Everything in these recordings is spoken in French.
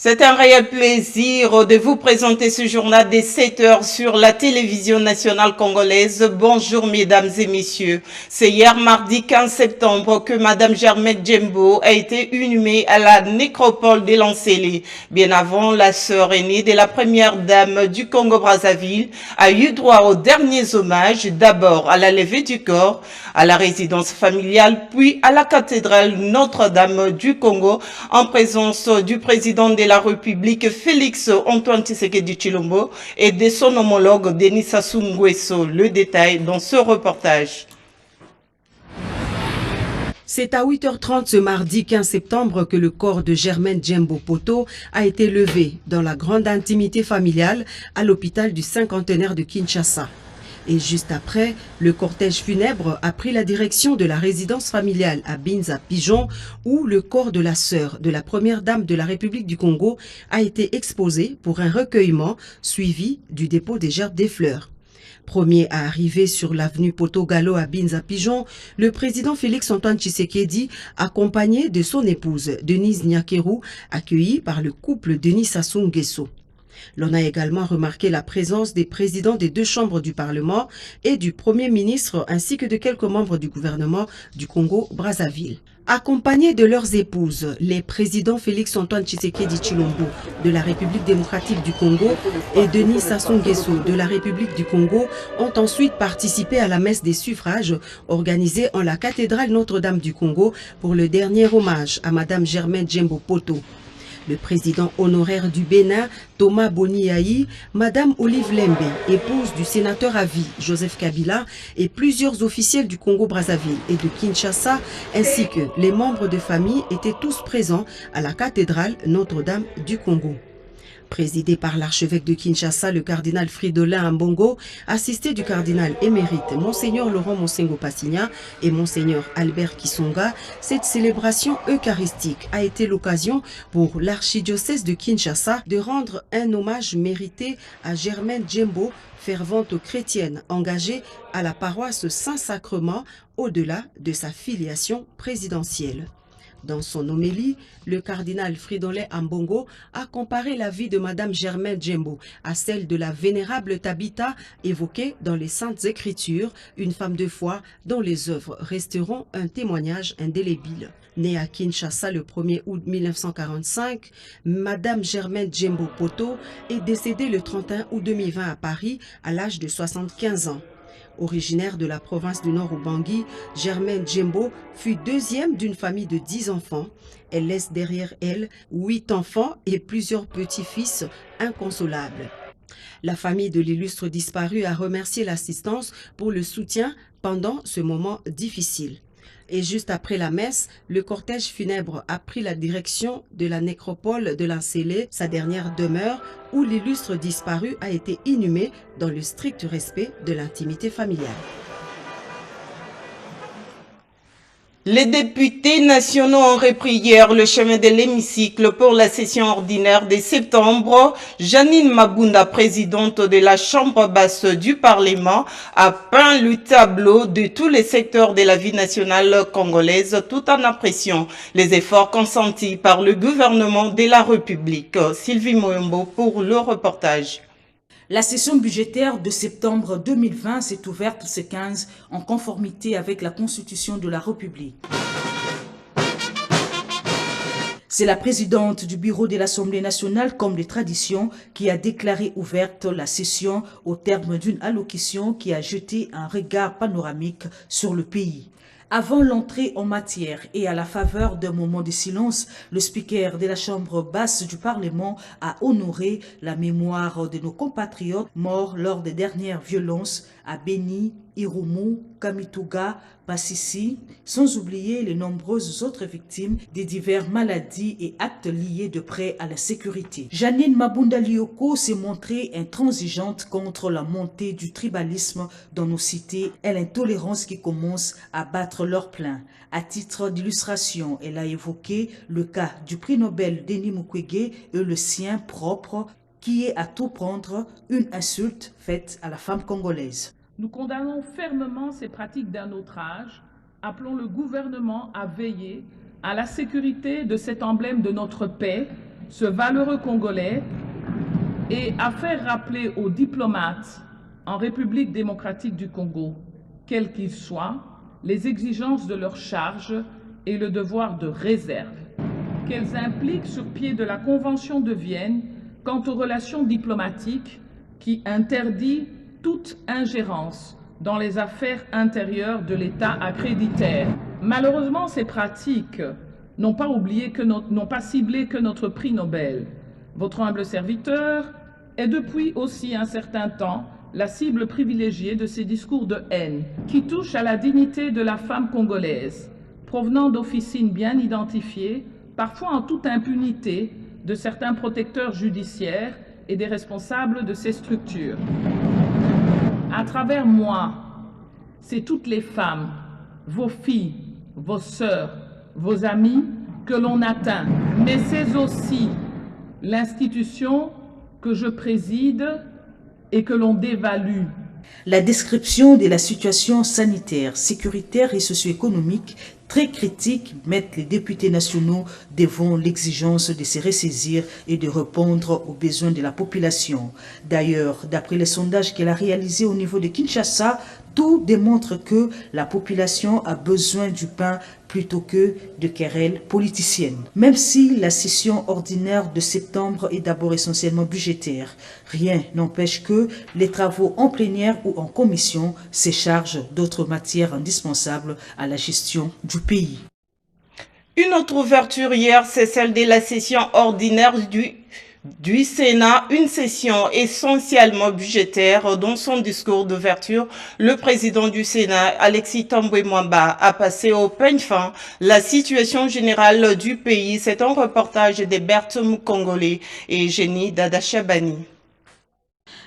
C'est un réel plaisir de vous présenter ce journal des 7 heures sur la télévision nationale congolaise. Bonjour mesdames et messieurs. C'est hier mardi 15 septembre que madame Germaine Djembo a été inhumée à la nécropole de Lancélé. Bien avant, la sœur aînée de la première dame du Congo-Brazzaville a eu droit aux derniers hommages, d'abord à la levée du corps, à la résidence familiale, puis à la cathédrale Notre-Dame du Congo en présence du président de la République Félix Antoine Tshisekedi Tshilombo et de son homologue Denis Sassou Nguesso. Le détail dans ce reportage. C'est à 8h30 ce mardi 15 septembre que le corps de Germaine Djembo Poto a été levé dans la grande intimité familiale à l'hôpital du cinquantenaire de Kinshasa. Et juste après, le cortège funèbre a pris la direction de la résidence familiale à Binza Pigeon, où le corps de la sœur de la première dame de la République du Congo a été exposé pour un recueillement suivi du dépôt des gerbes des fleurs. Premier à arriver sur l'avenue Poto-Gallo à Binza Pigeon, le président Félix Antoine Tshisekedi, accompagné de son épouse Denise Nyakeru, accueilli par le couple Denis Sassou Nguesso. L'on a également remarqué la présence des présidents des deux chambres du Parlement et du Premier ministre ainsi que de quelques membres du gouvernement du Congo-Brazzaville. Accompagnés de leurs épouses, les présidents Félix Antoine Tshisekedi Tshilombo de la République démocratique du Congo et Denis Sassou Nguesso de la République du Congo ont ensuite participé à la messe des suffrages organisée en la cathédrale Notre-Dame du Congo pour le dernier hommage à Madame Germaine Djembo Poto. Le président honoraire du Bénin, Thomas Boniaï, Madame Olive Lembe, épouse du sénateur à vie Joseph Kabila et plusieurs officiels du Congo-Brazzaville et de Kinshasa, ainsi que les membres de famille étaient tous présents à la cathédrale Notre-Dame du Congo. Présidé par l'archevêque de Kinshasa, le cardinal Fridolin Ambongo, assisté du cardinal émérite Monseigneur Laurent Monsengo Passigna et Monseigneur Albert Kisonga, cette célébration eucharistique a été l'occasion pour l'archidiocèse de Kinshasa de rendre un hommage mérité à Germaine Djembo, fervente chrétienne engagée à la paroisse Saint-Sacrement au-delà de sa filiation présidentielle. Dans son homélie, le cardinal Fridolin Ambongo a comparé la vie de Madame Germaine Djembo à celle de la vénérable Tabitha évoquée dans les Saintes Écritures, une femme de foi dont les œuvres resteront un témoignage indélébile. Née à Kinshasa le 1er août 1945, Madame Germaine Djembo Poto est décédée le 31 août 2020 à Paris à l'âge de 75 ans. Originaire de la province du Nord Ubangui, Germaine Djembo fut deuxième d'une famille de 10 enfants. Elle laisse derrière elle 8 enfants et plusieurs petits-fils inconsolables. La famille de l'illustre disparu a remercié l'assistance pour le soutien pendant ce moment difficile. Et juste après la messe, le cortège funèbre a pris la direction de la nécropole de Lancélé, sa dernière demeure, où l'illustre disparu a été inhumé dans le strict respect de l'intimité familiale. Les députés nationaux ont repris hier le chemin de l'hémicycle pour la session ordinaire de septembre. Janine Mabunda, présidente de la Chambre basse du Parlement, a peint le tableau de tous les secteurs de la vie nationale congolaise tout en appréciant les efforts consentis par le gouvernement de la République. Sylvie Moyombo pour le reportage. La session budgétaire de septembre 2020 s'est ouverte ce 15 en conformité avec la Constitution de la République. C'est la présidente du bureau de l'Assemblée nationale, comme de tradition, qui a déclaré ouverte la session au terme d'une allocution qui a jeté un regard panoramique sur le pays. Avant l'entrée en matière et à la faveur d'un moment de silence, le speaker de la Chambre basse du Parlement a honoré la mémoire de nos compatriotes morts lors des dernières violences à Beni, Irumu, Kamituga, Passissi, sans oublier les nombreuses autres victimes des diverses maladies et actes liés de près à la sécurité. Janine Mabunda Lioko s'est montrée intransigeante contre la montée du tribalisme dans nos cités et l'intolérance qui commence à battre leur plein. À titre d'illustration, elle a évoqué le cas du prix Nobel Denis Mukwege et le sien propre, qui est à tout prendre une insulte faite à la femme congolaise. Nous condamnons fermement ces pratiques d'un autre âge. Appelons le gouvernement à veiller à la sécurité de cet emblème de notre paix ce valeureux Congolais et à faire rappeler aux diplomates en République démocratique du Congo, quels qu'ils soient, les exigences de leur charge et le devoir de réserve qu'elles impliquent sur pied de la Convention de Vienne quant aux relations diplomatiques qui interdit toute ingérence dans les affaires intérieures de l'État accréditaire. Malheureusement, ces pratiques n'ont pas ciblé que notre prix Nobel. Votre humble serviteur est depuis aussi un certain temps la cible privilégiée de ces discours de haine qui touchent à la dignité de la femme congolaise, provenant d'officines bien identifiées, parfois en toute impunité, de certains protecteurs judiciaires et des responsables de ces structures. À travers moi, c'est toutes les femmes, vos filles, vos sœurs, vos amis que l'on atteint, mais c'est aussi l'institution que je préside et que l'on dévalue. La description de la situation sanitaire, sécuritaire et socio-économique très critique mettent les députés nationaux devant l'exigence de se ressaisir et de répondre aux besoins de la population. D'ailleurs, d'après les sondages qu'elle a réalisés au niveau de Kinshasa, tout démontre que la population a besoin du pain plutôt que de querelles politiciennes. Même si la session ordinaire de septembre est d'abord essentiellement budgétaire, rien n'empêche que les travaux en plénière ou en commission se chargent d'autres matières indispensables à la gestion du pays. Une autre ouverture hier, c'est celle de la session ordinaire du Sénat, une session essentiellement budgétaire. Dans son discours d'ouverture, le président du Sénat, Alexis Thambwe Mwamba, a passé au peigne fin la situation générale du pays. C'est un reportage de Berthe Mukongole et Jenny Dadachabani.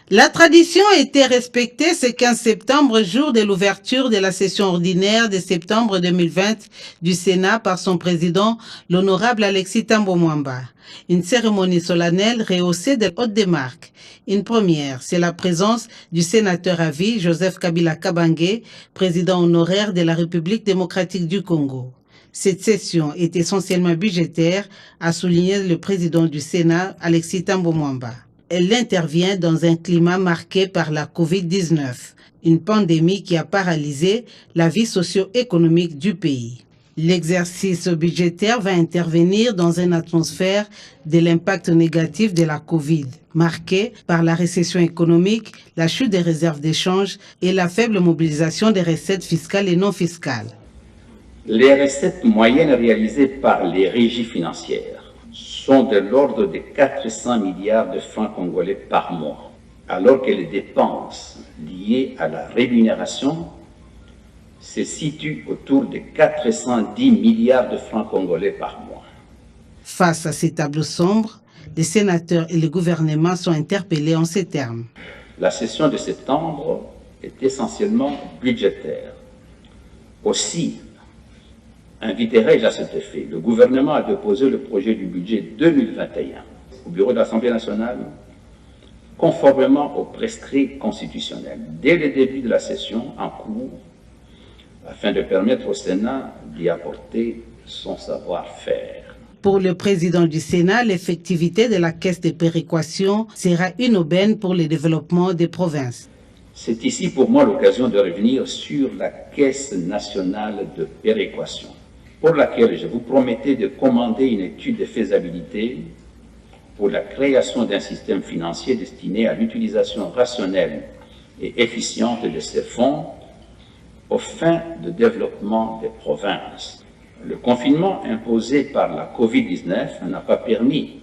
La tradition a été respectée ce 15 septembre, jour de l'ouverture de la session ordinaire de septembre 2020 du Sénat par son président, l'honorable Alexis Thambwe Mwamba. Une cérémonie solennelle rehaussée de hautes des marques. Une première, c'est la présence du sénateur à vie Joseph Kabila Kabange, président honoraire de la République démocratique du Congo. Cette session est essentiellement budgétaire, a souligné le président du Sénat, Alexis Thambwe Mwamba. Elle intervient dans un climat marqué par la Covid-19, une pandémie qui a paralysé la vie socio-économique du pays. L'exercice budgétaire va intervenir dans une atmosphère de l'impact négatif de la Covid, marquée par la récession économique, la chute des réserves d'échange et la faible mobilisation des recettes fiscales et non fiscales. Les recettes moyennes réalisées par les régies financières sont de l'ordre de 400 milliards de francs congolais par mois, alors que les dépenses liées à la rémunération se situent autour de 410 milliards de francs congolais par mois. Face à ces tableaux sombres, les sénateurs et le gouvernement sont interpellés en ces termes. La session de septembre est essentiellement budgétaire. Aussi, inviterai-je à cet effet le gouvernement à déposer le projet du budget 2021 au bureau de l'Assemblée nationale, conformément aux prescrits constitutionnels, dès le début de la session en cours, afin de permettre au Sénat d'y apporter son savoir-faire. Pour le président du Sénat, l'effectivité de la caisse de péréquation sera une aubaine pour le développement des provinces. C'est ici pour moi l'occasion de revenir sur la Caisse nationale de péréquation, pour laquelle je vous promettais de commander une étude de faisabilité pour la création d'un système financier destiné à l'utilisation rationnelle et efficiente de ces fonds aux fins de développement des provinces. Le confinement imposé par la Covid-19 n'a pas permis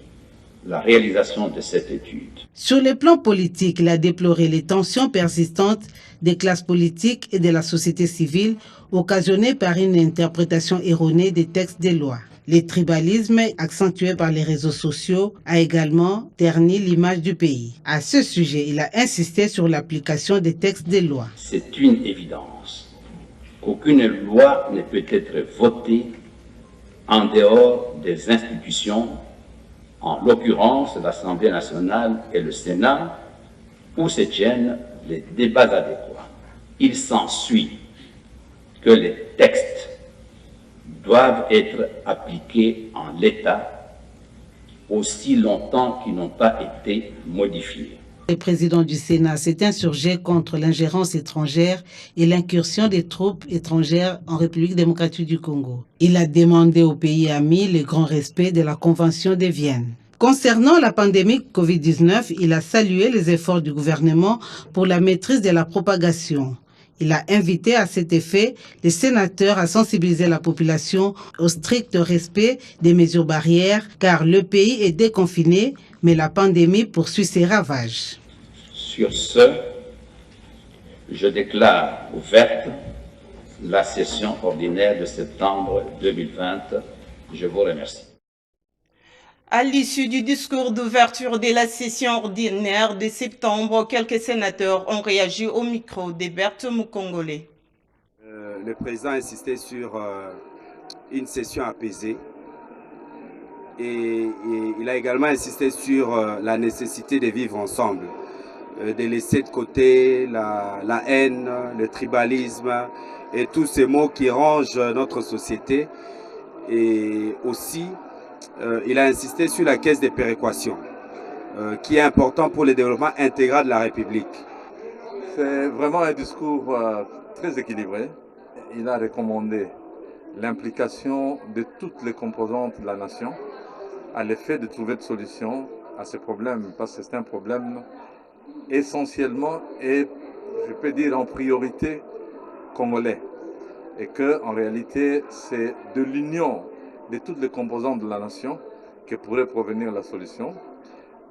la réalisation de cette étude. Sur le plan politique, il a déploré les tensions persistantes des classes politiques et de la société civile occasionnées par une interprétation erronée des textes des lois. Le tribalisme, accentué par les réseaux sociaux, a également terni l'image du pays. À ce sujet, il a insisté sur l'application des textes des lois. C'est une évidence qu'aucune loi ne peut être votée en dehors des institutions, en l'occurrence l'Assemblée nationale et le Sénat, où se tiennent les débats adéquats. Il s'ensuit que les textes doivent être appliqués en l'état aussi longtemps qu'ils n'ont pas été modifiés. Le président du Sénat s'est insurgé contre l'ingérence étrangère et l'incursion des troupes étrangères en République démocratique du Congo. Il a demandé aux pays amis le grand respect de la Convention de Vienne. Concernant la pandémie Covid-19, il a salué les efforts du gouvernement pour la maîtrise de la propagation. Il a invité à cet effet les sénateurs à sensibiliser la population au strict respect des mesures barrières, car le pays est déconfiné, mais la pandémie poursuit ses ravages. Sur ce, je déclare ouverte la session ordinaire de septembre 2020. Je vous remercie. À l'issue du discours d'ouverture de la session ordinaire de septembre, quelques sénateurs ont réagi au micro d'Hébert Mukongole. Le président a insisté sur une session apaisée et il a également insisté sur la nécessité de vivre ensemble, de laisser de côté la haine, le tribalisme et tous ces mots qui rongent notre société. Et aussi, il a insisté sur la caisse de péréquation, qui est important pour le développement intégral de la République. C'est vraiment un discours très équilibré. Il a recommandé l'implication de toutes les composantes de la nation à l'effet de trouver des solutions à ce problème, parce que c'est un problème essentiellement et, je peux dire, en priorité congolais. Et qu'en réalité, c'est de l'union de toutes les composantes de la nation que pourrait provenir la solution.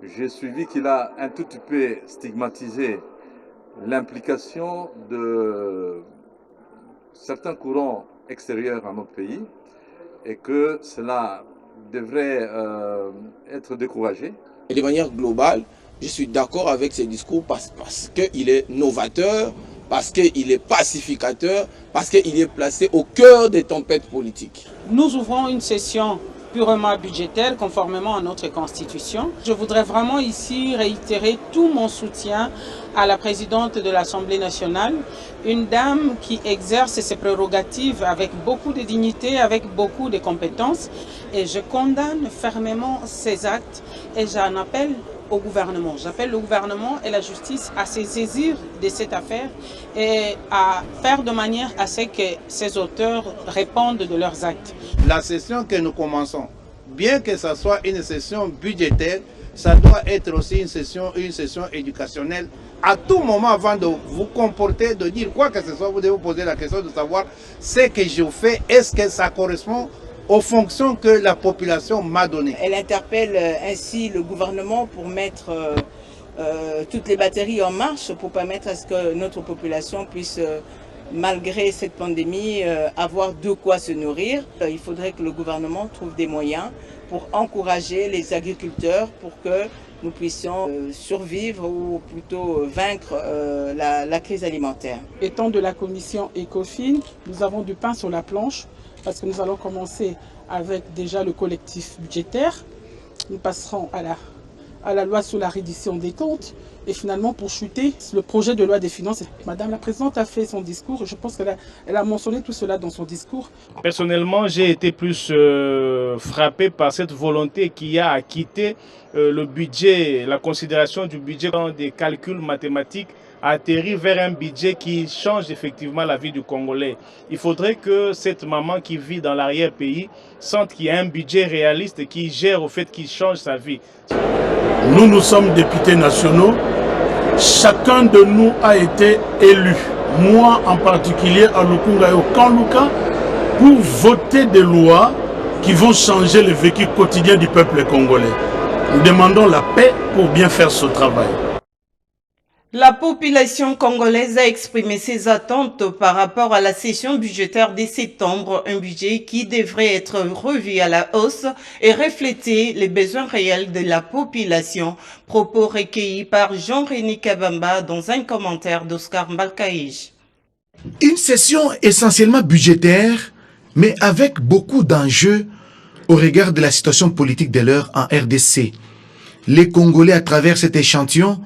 J'ai suivi qu'il a un tout petit peu stigmatisé l'implication de certains courants extérieurs à notre pays et que cela devrait être découragé. Et de manière globale, je suis d'accord avec ces discours parce qu'il est novateur, parce qu'il est pacificateur, parce qu'il est placé au cœur des tempêtes politiques. Nous ouvrons une session purement budgétaire conformément à notre constitution. Je voudrais vraiment ici réitérer tout mon soutien à la présidente de l'Assemblée nationale, une dame qui exerce ses prérogatives avec beaucoup de dignité, avec beaucoup de compétences. Et je condamne fermement ces actes et j'en appelle au gouvernement. J'appelle le gouvernement et la justice à se saisir de cette affaire et à faire de manière à ce que ces auteurs répondent de leurs actes. La session que nous commençons, bien que ce soit une session budgétaire, ça doit être aussi une session éducationnelle. À tout moment, avant de vous comporter, de dire quoi que ce soit, vous devez vous poser la question de savoir ce que je fais, est-ce que ça correspond aux fonctions que la population m'a données. Elle interpelle ainsi le gouvernement pour mettre toutes les batteries en marche pour permettre à ce que notre population puisse, malgré cette pandémie, avoir de quoi se nourrir. Il faudrait que le gouvernement trouve des moyens pour encourager les agriculteurs pour que nous puissions survivre ou plutôt vaincre la crise alimentaire. Étant de la commission ECOFIN, nous avons du pain sur la planche parce que nous allons commencer avec déjà le collectif budgétaire. Nous passerons à la loi sur la reddition des comptes et finalement pour chuter le projet de loi des finances. Madame la Présidente a fait son discours, je pense qu'elle a mentionné tout cela dans son discours. Personnellement, j'ai été plus frappé par cette volonté qui a à quitter le budget, la considération du budget dans des calculs mathématiques, atterrir vers un budget qui change effectivement la vie du Congolais. Il faudrait que cette maman qui vit dans l'arrière-pays sente qu'il y a un budget réaliste qui gère au fait qu'il change sa vie. Nous sommes députés nationaux. Chacun de nous a été élu. Moi en particulier à Lukunga et au Kanluka pour voter des lois qui vont changer le vécu quotidien du peuple congolais. Nous demandons la paix pour bien faire ce travail. La population congolaise a exprimé ses attentes par rapport à la session budgétaire de septembre, un budget qui devrait être revu à la hausse et refléter les besoins réels de la population. Propos recueillis par Jean-René Kabamba dans un commentaire d'Oscar Mbalkaïj. Une session essentiellement budgétaire, mais avec beaucoup d'enjeux au regard de la situation politique de l'heure en RDC. Les Congolais, à travers cet échantillon,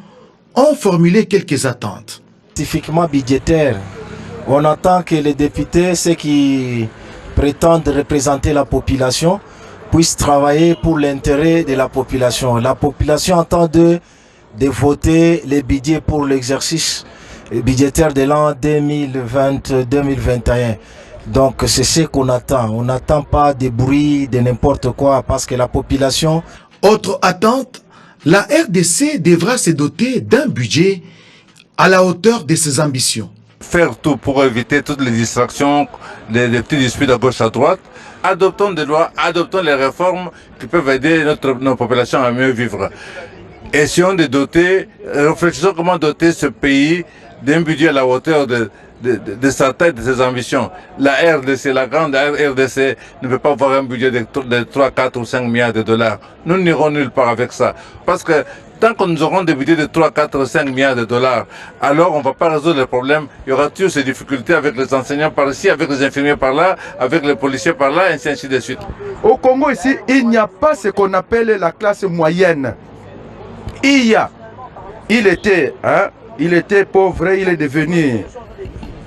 ont formulé quelques attentes. Spécifiquement budgétaire, on attend que les députés, ceux qui prétendent représenter la population, puisse travailler pour l'intérêt de la population. La population entend de voter les budgets pour l'exercice budgétaire de l'an 2020-2021. Donc c'est ce qu'on attend. On n'attend pas des bruits, de n'importe quoi, parce que la population... Autre attente, la RDC devra se doter d'un budget à la hauteur de ses ambitions. Faire tout pour éviter toutes les distractions, les petits disputes à gauche à droite. Adoptons des lois, adoptons les réformes qui peuvent aider nos populations à mieux vivre. Essayons de doter, réfléchissons comment doter ce pays d'un budget à la hauteur de sa tête, de ses ambitions. La RDC, la grande RDC, ne peut pas avoir un budget de 3, 4 ou 5 milliards de dollars. Nous n'irons nulle part avec ça. Parce que tant que nous aurons des budgets de 3, 4, 5 milliards de dollars, alors on ne va pas résoudre les problèmes. Il y aura toujours ces difficultés avec les enseignants par ici, avec les infirmiers par là, avec les policiers par là, ainsi de suite. Au Congo ici, il n'y a pas ce qu'on appelle la classe moyenne. Il était pauvre, il est devenu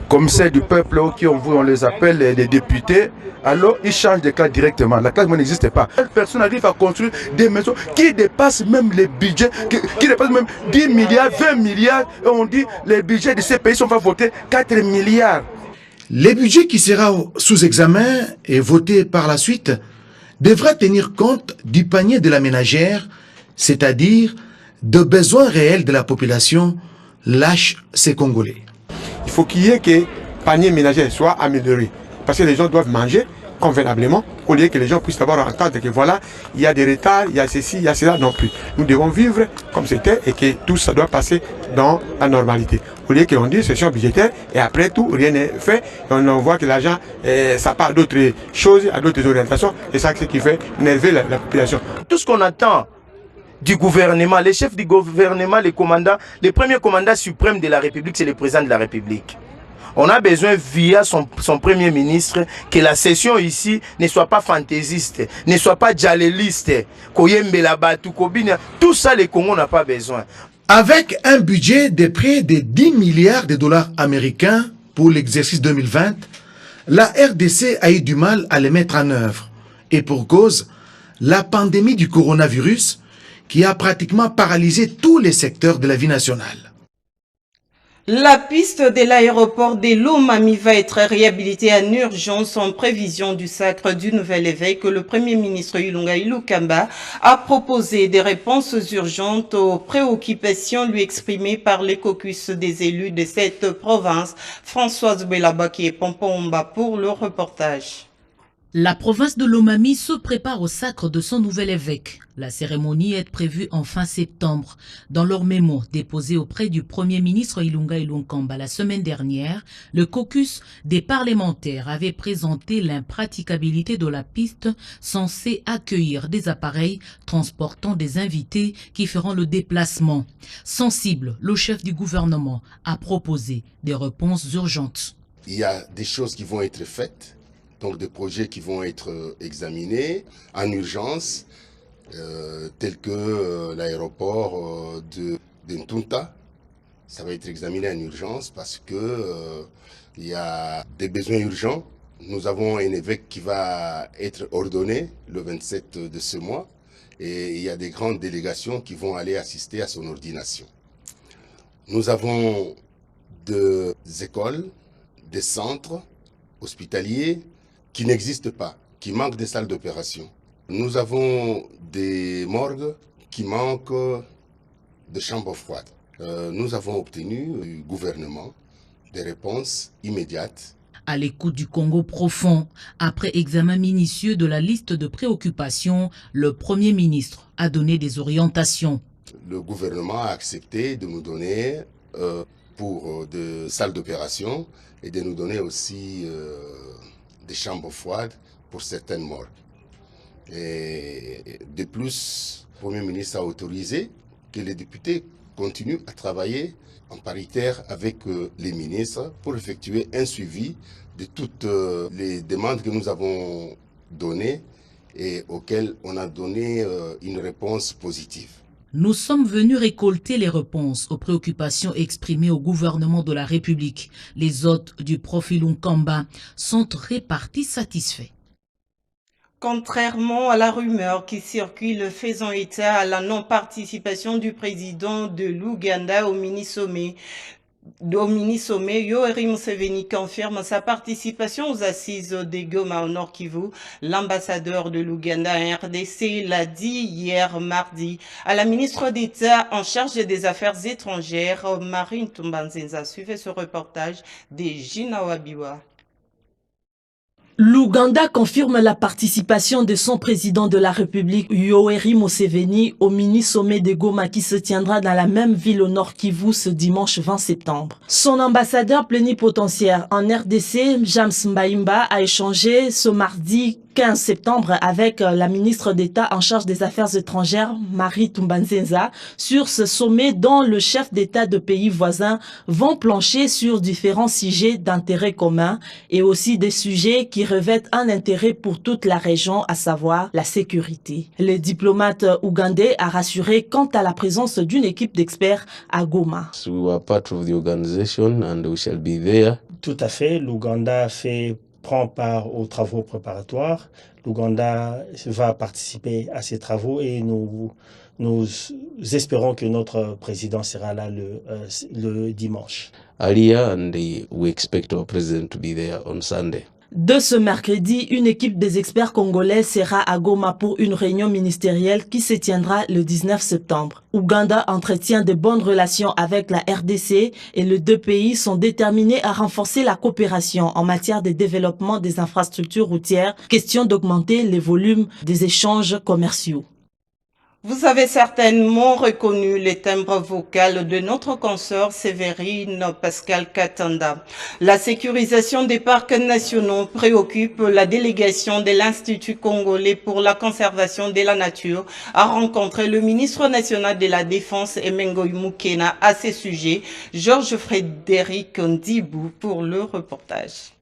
commissaire du peuple, qui on les appelle les députés. Alors ils changent de classe directement. La classe moyenne n'existe pas. Personne arrive à construire des maisons qui dépassent même les budgets, qui dépassent même 10 milliards, 20 milliards. Et on dit les budgets de ces pays sont pas votés 4 milliards. Les budgets qui sera sous examen et voté par la suite devra tenir compte du panier de la ménagère, c'est-à-dire de besoins réels de la population, lâche ces Congolais. Il faut qu'il y ait que le panier ménager soit amélioré. Parce que les gens doivent manger convenablement, au lieu que les gens puissent d'abord entendre que voilà, il y a des retards, il y a ceci, il y a cela, non plus. Nous devons vivre comme c'était et que tout ça doit passer dans la normalité. Au lieu qu'on dise session budgétaire et après tout, rien n'est fait. Et on voit que l'argent, ça part à d'autres choses, à d'autres orientations. Et ça, c'est ce qui fait énerver la population. Tout ce qu'on attend du gouvernement, les chefs du gouvernement, les commandants, le premier commandant suprême de la République, c'est le président de la République. On a besoin, via son premier ministre, que la session ici ne soit pas fantaisiste, ne soit pas djaléliste, tout ça, les Congos n'ont pas besoin. Avec un budget de près de 10 milliards de dollars américains pour l'exercice 2020, la RDC a eu du mal à les mettre en œuvre. Et pour cause, la pandémie du coronavirus qui a pratiquement paralysé tous les secteurs de la vie nationale. La piste de l'aéroport de Lomami va être réhabilitée en urgence en prévision du sacre du nouvel évêque. Le Premier ministre Ilunga Ilukamba a proposé des réponses urgentes aux préoccupations lui exprimées par les caucus des élus de cette province. Françoise Belabaki et Pompomba pour le reportage. La province de Lomami se prépare au sacre de son nouvel évêque. La cérémonie est prévue en fin septembre. Dans leur mémo déposé auprès du Premier ministre Ilunga Ilunkamba la semaine dernière, le caucus des parlementaires avait présenté l'impraticabilité de la piste censée accueillir des appareils transportant des invités qui feront le déplacement. Sensible, le chef du gouvernement a proposé des réponses urgentes. Il y a des choses qui vont être faites. Donc des projets qui vont être examinés en urgence, tels que l'aéroport de Ntunta. Ça va être examiné en urgence parce que il y a des besoins urgents. Nous avons un évêque qui va être ordonné le 27 de ce mois et il y a des grandes délégations qui vont aller assister à son ordination. Nous avons des écoles, des centres hospitaliers qui n'existent pas, qui manquent des salles d'opération. Nous avons des morgues qui manquent de chambres froides. Nous avons obtenu du gouvernement des réponses immédiates. À l'écoute du Congo profond, après examen minutieux de la liste de préoccupations, le Premier ministre a donné des orientations. Le gouvernement a accepté de nous donner pour des salles d'opération et de nous donner aussi des chambres froides pour certaines morgues. Et de plus, le Premier ministre a autorisé que les députés continuent à travailler en paritaire avec les ministres pour effectuer un suivi de toutes les demandes que nous avons données et auxquelles on a donné une réponse positive. Nous sommes venus récolter les réponses aux préoccupations exprimées au gouvernement de la République. Les hôtes du profil Ilunkamba sont répartis satisfaits. Contrairement à la rumeur qui circule faisant état à la non-participation du président de l'Ouganda au mini-sommet, Yoweri Museveni confirme sa participation aux assises de Goma au Nord Kivu. L'ambassadeur de l'Ouganda à RDC l'a dit hier mardi à la ministre d'État en charge des Affaires étrangères, Marie Ntumbanzinza. Suivez ce reportage de Gina Wabiwa. L'Ouganda confirme la participation de son président de la République, Yoweri Museveni, au mini-sommet de Goma qui se tiendra dans la même ville au Nord Kivu ce dimanche 20 septembre. Son ambassadeur plénipotentiaire en RDC, James Mbaimba, a échangé ce mardi 15 septembre avec la ministre d'État en charge des Affaires étrangères, Marie Ntumbanzinza, sur ce sommet dont le chef d'État de pays voisins vont plancher sur différents sujets d'intérêt commun et aussi des sujets qui revêtent un intérêt pour toute la région, à savoir la sécurité. Le diplomate ougandais a rassuré quant à la présence d'une équipe d'experts à Goma. We were part of the organization and we shall be there. Tout à fait, l'Ouganda prend part aux travaux préparatoires. L'Ouganda va participer à ces travaux et nous espérons que notre président sera là le dimanche. Earlier, and we expect our president to be there on Sunday. De ce mercredi, une équipe des experts congolais sera à Goma pour une réunion ministérielle qui se tiendra le 19 septembre. Ouganda entretient de bonnes relations avec la RDC et les deux pays sont déterminés à renforcer la coopération en matière de développement des infrastructures routières, question d'augmenter les volumes des échanges commerciaux. Vous avez certainement reconnu les timbres vocaux de notre consoeur Sévérine Pascal Katanda. La sécurisation des parcs nationaux préoccupe la délégation de l'Institut congolais pour la conservation de la nature a rencontré le ministre national de la Défense Emengo Mukena à ce sujet. Georges Frédéric Ndibou pour le reportage.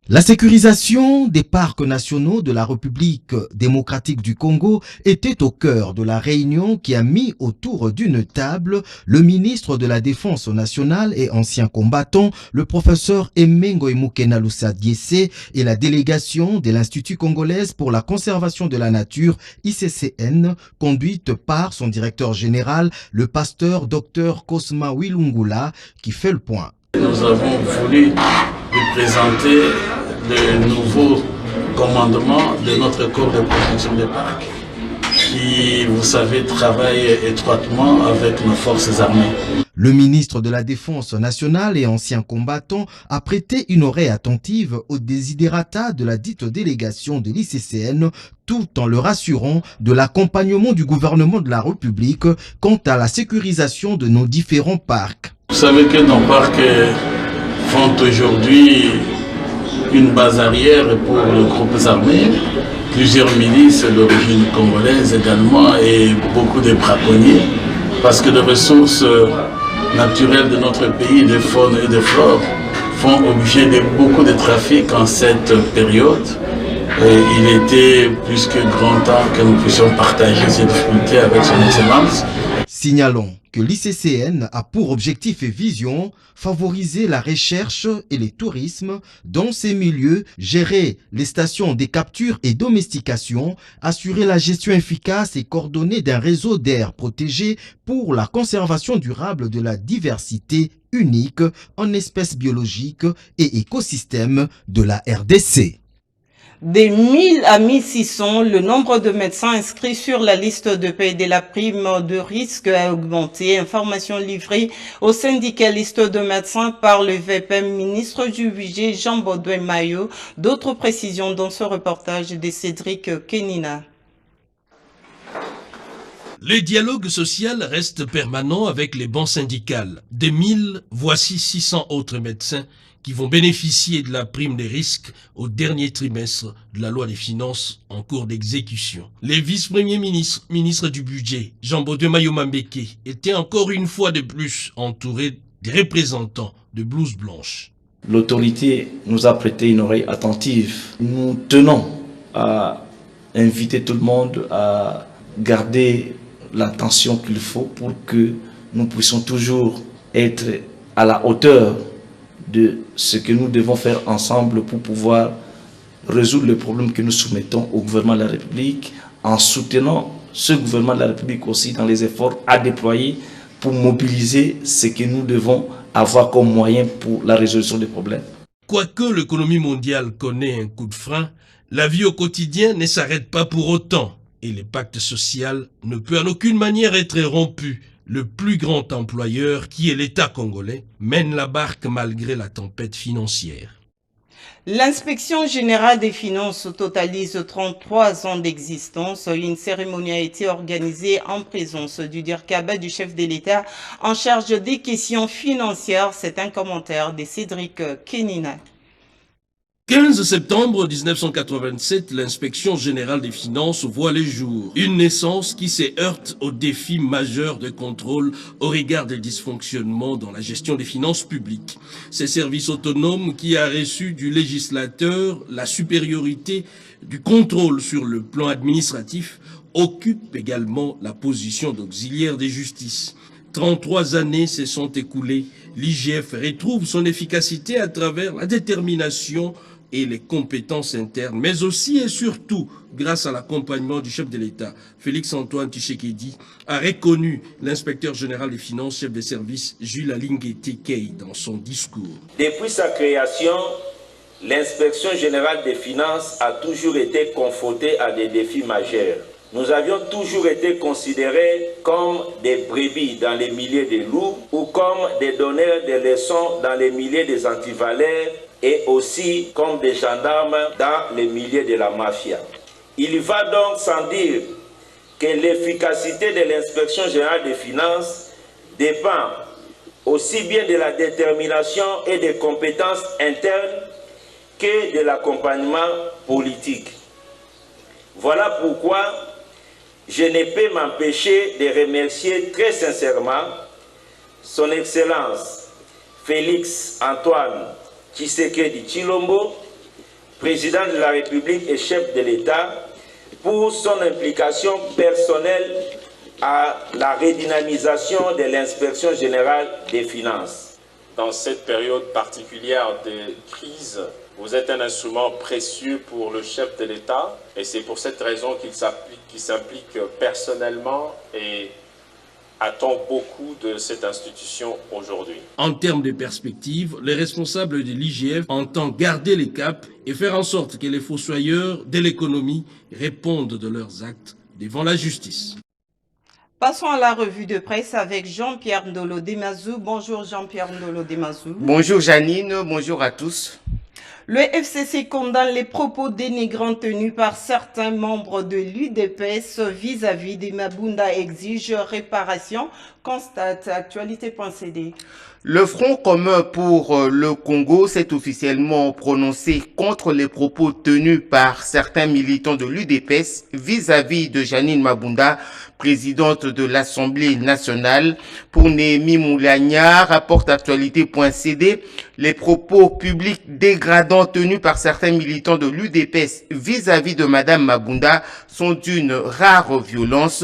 La sécurisation des parcs nationaux de la République démocratique du Congo était au cœur de la réunion qui a mis autour d'une table le ministre de la Défense nationale et ancien combattant, le professeur Emengo Mukena Lusadiese et la délégation de l'Institut congolais pour la conservation de la nature, ICCN, conduite par son directeur général, le pasteur Dr Cosma Wilungula, qui fait le point. Nous avons voulu vous présenter le nouveau commandement de notre corps de protection des parcs qui, vous savez, travaille étroitement avec nos forces armées. Le ministre de la Défense nationale et ancien combattant a prêté une oreille attentive aux desiderata de la dite délégation de l'ICCN tout en le rassurant de l'accompagnement du gouvernement de la République quant à la sécurisation de nos différents parcs. Vous savez que nos parcs font aujourd'hui une base arrière pour les groupes armés, plusieurs milices d'origine congolaise également et beaucoup de braconniers, parce que les ressources naturelles de notre pays, de faune et de flore, font objet de beaucoup de trafic en cette période. Et il était plus que grand temps que nous puissions partager ces difficultés avec son Excellence. Signalons que l'ICCN a pour objectif et vision favoriser la recherche et le tourisme dans ces milieux, gérer les stations de capture et domestication, assurer la gestion efficace et coordonnée d'un réseau d'aires protégées pour la conservation durable de la diversité unique en espèces biologiques et écosystèmes de la RDC. Des 1000 à 1600, le nombre de médecins inscrits sur la liste de paie de la prime de risque a augmenté. Information livrée aux syndicalistes de médecins par le VPM ministre du Budget Jean Baudouin Maillot. D'autres précisions dans ce reportage de Cédric Kenina. Le dialogue social reste permanent avec les bancs syndicales. Des 1000, voici 600 autres médecins qui vont bénéficier de la prime des risques au dernier trimestre de la loi des finances en cours d'exécution. Les vice-premiers ministres du budget, Jean Baudouin Maillot Mambeke, étaient encore une fois de plus entourés des représentants de blouses blanches. L'autorité nous a prêté une oreille attentive. Nous tenons à inviter tout le monde à garder l'attention qu'il faut pour que nous puissions toujours être à la hauteur de ce que nous devons faire ensemble pour pouvoir résoudre le problème que nous soumettons au gouvernement de la République en soutenant ce gouvernement de la République aussi dans les efforts à déployer pour mobiliser ce que nous devons avoir comme moyen pour la résolution des problèmes. Quoique l'économie mondiale connaît un coup de frein, la vie au quotidien ne s'arrête pas pour autant et le pacte social ne peut en aucune manière être rompu. Le plus grand employeur, qui est l'État congolais, mène la barque malgré la tempête financière. L'inspection générale des finances totalise 33 ans d'existence. Une cérémonie a été organisée en présence du Dirkaba, du chef de l'État en charge des questions financières. C'est un commentaire de Cédric Kenina. 15 septembre 1987, l'inspection générale des finances voit le jour. Une naissance qui se heurte aux défis majeurs de contrôle au regard des dysfonctionnements dans la gestion des finances publiques. Ce service autonome qui a reçu du législateur la supériorité du contrôle sur le plan administratif occupe également la position d'auxiliaire des justices. 33 années se sont écoulées. L'IGF retrouve son efficacité à travers la détermination et les compétences internes, mais aussi et surtout grâce à l'accompagnement du chef de l'État. Félix-Antoine Tshisekedi a reconnu l'inspecteur général des finances, chef des services, Jules Alingete Kei, dans son discours. Depuis sa création, l'inspection générale des finances a toujours été confrontée à des défis majeurs. Nous avions toujours été considérés comme des brebis dans les milliers des loups ou comme des donneurs de leçons dans les milliers des antivaleurs et aussi comme des gendarmes dans les milliers de la mafia. Il va donc sans dire que l'efficacité de l'inspection générale des finances dépend aussi bien de la détermination et des compétences internes que de l'accompagnement politique. Voilà pourquoi je ne peux m'empêcher de remercier très sincèrement son Excellence Félix-Antoine Tshisekedi Tshilombo, président de la République et chef de l'État, pour son implication personnelle à la redynamisation de l'inspection générale des finances. Dans cette période particulière de crise, vous êtes un instrument précieux pour le chef de l'État et c'est pour cette raison qu'il s'implique personnellement et attend beaucoup de cette institution aujourd'hui. En termes de perspective, les responsables de l'IGF entendent garder les caps et faire en sorte que les fossoyeurs de l'économie répondent de leurs actes devant la justice. Passons à la revue de presse avec Jean-Pierre Ndolo Demazou. Bonjour Jean-Pierre Ndolo Demazou. Bonjour Janine, bonjour à tous. Le FCC condamne les propos dénigrants tenus par certains membres de l'UDPS vis-à-vis des Mabunda exige réparation, constate actualité.cd. Le Front commun pour le Congo s'est officiellement prononcé contre les propos tenus par certains militants de l'UDPS vis-à-vis de Janine Mabunda, présidente de l'Assemblée nationale. Pour Némi Moulagna, rapporte actualité.cd, les propos publics dégradants tenus par certains militants de l'UDPS vis-à-vis de Madame Mabunda sont d'une rare violence.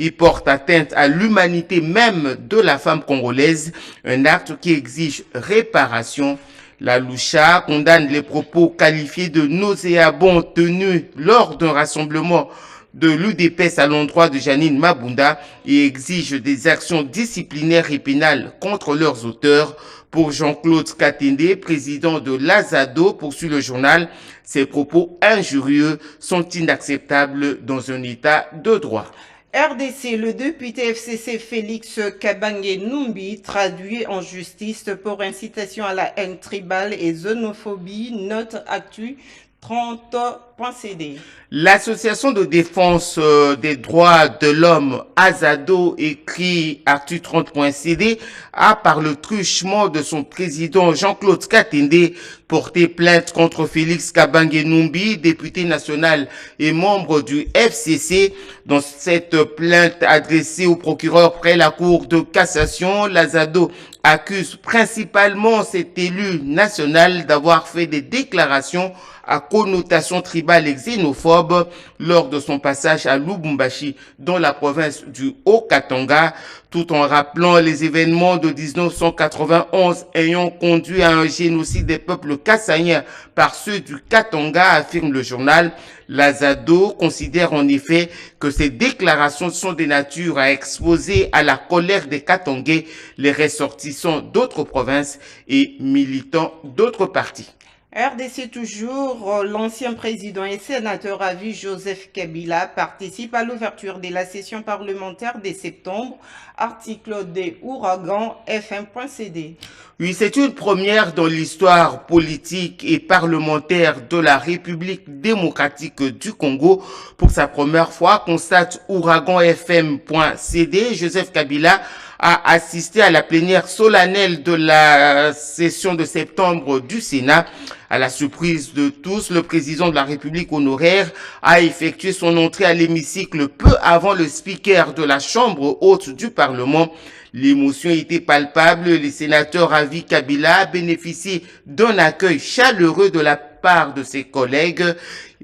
Ils portent atteinte à l'humanité même de la femme congolaise, un acte qui exige réparation. La Loucha condamne les propos qualifiés de nauséabonds tenus lors d'un rassemblement de l'UDPS à l'endroit de Janine Mabunda et exige des actions disciplinaires et pénales contre leurs auteurs. Pour Jean-Claude Katende, président de l'Azado, poursuit le journal, ces propos injurieux sont inacceptables dans un état de droit. RDC, le député FCC Félix Kabange Numbi, traduit en justice pour incitation à la haine tribale et xénophobie, note actu 30.cd. L'association de défense des droits de l'homme Azado, écrit Actu 30.cd, a par le truchement de son président Jean-Claude Katende porté plainte contre Félix Kabange Numbi, député national et membre du FCC. Dans cette plainte adressée au procureur près la Cour de cassation, l'Azado accuse principalement cet élu national d'avoir fait des déclarations à connotation tribale et xénophobe lors de son passage à Lubumbashi dans la province du Haut-Katanga. tout en rappelant les événements de 1991 ayant conduit à un génocide des peuples kassaïens par ceux du Katanga, affirme le journal. L'Azado considère en effet que ces déclarations sont de nature à exposer à la colère des Katangais, les ressortissants d'autres provinces et militants d'autres partis. RDC toujours, l'ancien président et sénateur à vie Joseph Kabila participe à l'ouverture de la session parlementaire de septembre, article des Ouragan FM.cd. Oui, c'est une première dans l'histoire politique et parlementaire de la République démocratique du Congo. Pour sa première fois, constate Ouragan FM.cd, Joseph Kabila a assisté à la plénière solennelle de la session de septembre du Sénat. À la surprise de tous, le président de la République honoraire a effectué son entrée à l'hémicycle peu avant le speaker de la Chambre haute du Parlement. L'émotion était palpable. Les sénateurs Ravi Kabila bénéficient d'un accueil chaleureux de la part de ses collègues.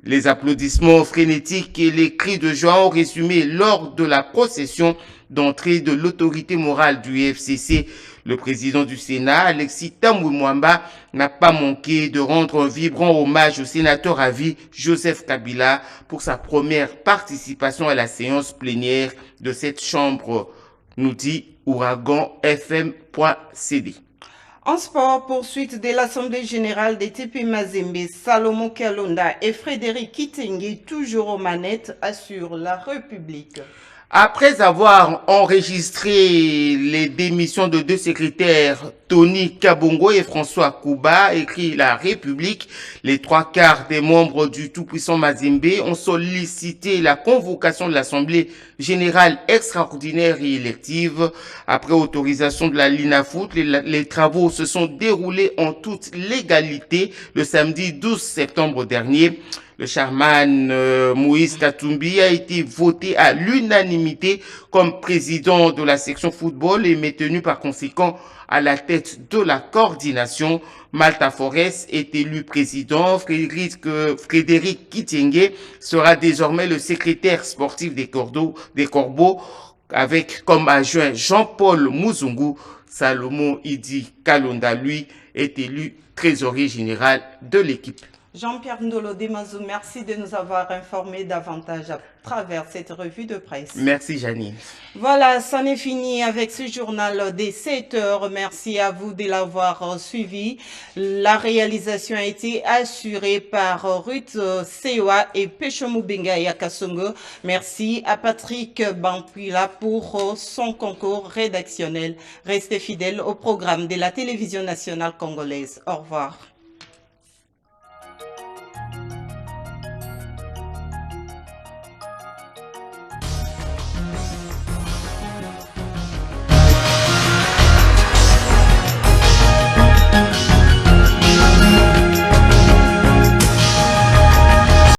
Les applaudissements frénétiques et les cris de joie ont résumé lors de la procession d'entrée de l'autorité morale du FCC. Le président du Sénat, Alexis Tambwe Mwamba, n'a pas manqué de rendre un vibrant hommage au sénateur à vie Joseph Kabila pour sa première participation à la séance plénière de cette chambre, nous dit Ouragan FM.cd. En sport, poursuite de l'Assemblée générale des TP Mazembe, Salomon Kalonda et Frédéric Kitenge, toujours aux manettes, assurent la République. Après avoir enregistré les démissions de deux secrétaires, Tony Kabongo et François Kouba, écrit La République, les 3/4 des membres du tout-puissant Mazembe ont sollicité la convocation de l'Assemblée générale extraordinaire et élective. Après autorisation de la LINAFOOT, les travaux se sont déroulés en toute légalité le samedi 12 septembre dernier. Le chairman Moïse Katumbi a été voté à l'unanimité comme président de la section football et maintenu par conséquent à la tête de la coordination. Malta Forest est élu président. Frédéric Kitenge sera désormais le secrétaire sportif des Corbeaux avec comme adjoint Jean-Paul Muzungu. Salomon Idi Kalonda, lui, est élu trésorier général de l'équipe. Jean-Pierre Ndolo Demazou, merci de nous avoir informés davantage à travers cette revue de presse. Merci Janine. Voilà, c'en est fini avec ce journal des 7 heures. Merci à vous de l'avoir suivi. La réalisation a été assurée par Ruth Sewa et Pechomu Bengaya Kasongo. Merci à Patrick Bampuila pour son concours rédactionnel. Restez fidèles au programme de la télévision nationale congolaise. Au revoir.